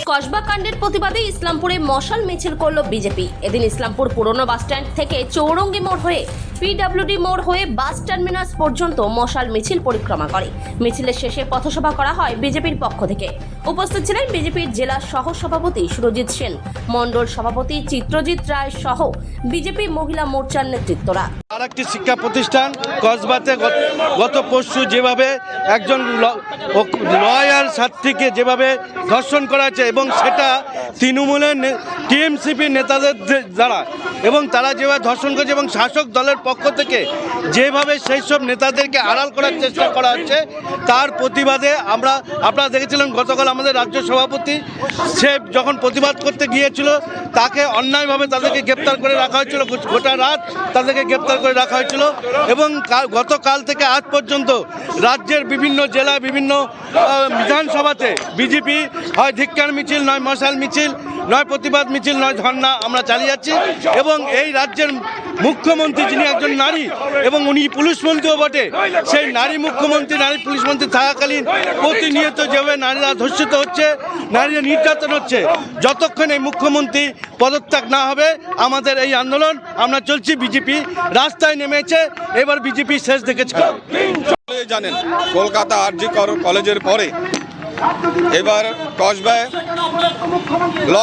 কসবা কাণ্ডের প্রতিবাদে ইসলামপুরে মশাল মিছিল করল বিজেপি। এদিন ইসলামপুর পুরনো বাসস্ট্যান্ড থেকে চৌরঙ্গি মোড় হয়ে পিডব্লিউডি মোড় হয়ে বাস টার্মিনাস পর্যন্ত মশাল মিছিল পরিক্রমা করে। মিছিলের শেষে পথসভা করা হয় বিজেপির পক্ষ থেকে। উপস্থিত ছিলেন বিজেপির জেলা সহ সভাপতি সুরজিৎ সেন, মণ্ডল সভাপতি চিত্রজিৎ রায় সহ বিজেপি মহিলা মোর্চার নেতৃত্বরা। আরেকটি শিক্ষা প্রতিষ্ঠান কসবাতে গত পরশু যেভাবে একজন লয়ার ছাত্রীকে যেভাবে ধর্ষণ করা হয়েছে এবং সেটা তৃণমূলের টিএমসিপি নেতাদের দ্বারা এবং তারা যেভাবে ধর্ষণ করেছে এবং শাসক দলের পক্ষ থেকে যেভাবে সেই সব নেতাদেরকে আড়াল করার চেষ্টা করা হচ্ছে তার প্রতিবাদে আপনারা দেখেছিলেন গতকাল আমাদের রাজ্য সভাপতি সে যখন প্রতিবাদ করতে গিয়েছিল তাকে অন্যায়ভাবে তাদেরকে গ্রেপ্তার করে রাখা হয়েছিল, গোটা রাত তাদেরকে গ্রেপ্তার করে রাখা হয়েছিল এবং গতকাল থেকে আজ পর্যন্ত রাজ্যের বিভিন্ন জেলা বিভিন্ন বিধানসভাতে বিজেপি হয় ধিক্কার মিছিল, নয় মশাল মিছিল, নয় প্রতিবাদ মিছিল, নয় ধর্ণা আমরা চালিয়ে যাচ্ছি। এবং এই রাজ্যের মুখ্যমন্ত্রী যিনি একজন নারী এবং উনি পুলিশমন্ত্রীও বটে, সেই নারী মুখ্যমন্ত্রী নারী পুলিশমন্ত্রী থাকাকালীন প্রতিনিয়ত যেভাবে নারীরা ধর্ষিত হচ্ছে, নারীরা নির্যাতন হচ্ছে, যতক্ষণ এই মুখ্যমন্ত্রী পদত্যাগ না হবে আমাদের এই আন্দোলন আমরা চলছি। বিজেপি রাস্তায় নেমেছে, এবার বিজেপি শেষ দেখেছে। জানেন কলকাতা আরজি কলেজের পরে এবার কসবায় ল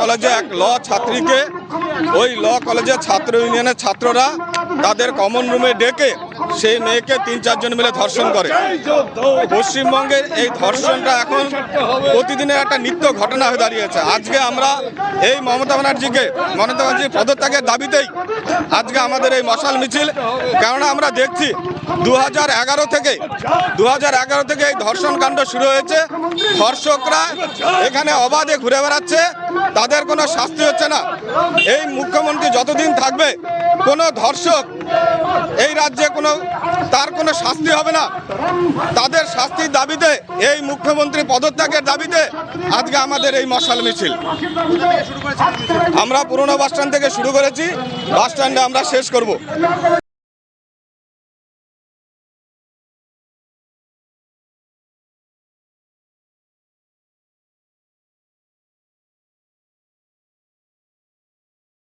কলেজে এক ল ছাত্রীকে ওই ল কলেজের ছাত্র ইউনিয়নের ছাত্ররা তাদের কমন রুমে ডেকে সেই মেয়েকে 3-4 জন মিলে ধর্ষণ করে। পশ্চিমবঙ্গের এই ধর্ষণটা এখন প্রতিদিনের একটা নিত্য ঘটনা হয়ে দাঁড়িয়েছে। আজকে আমরা এই মমতা ব্যানার্জির পদত্যাগের দাবিতেই আজকে আমাদের এই মশাল মিছিল। কেননা আমরা দেখছি 2011 থেকে এই ধর্ষণ কাণ্ড শুরু হয়েছে। ধর্ষকরা এখানে অবাধে ঘুরে বেড়াচ্ছে, তাদের কোনো শাস্তি হচ্ছে না। এই মুখ্যমন্ত্রী যতদিন থাকবে কোনো ধর্ষক এই রাজ্যে তার কোনো শাস্তি হবে না। তাদের শাস্তির দাবিতে এই মুখ্যমন্ত্রী পদত্যাগের দাবিতে আজকে আমাদের এই মশাল মিছিল। আমরা পুরনো বাসস্ট্যান্ড থেকে শুরু করেছি, বাসস্ট্যান্ডে আমরা শেষ করব।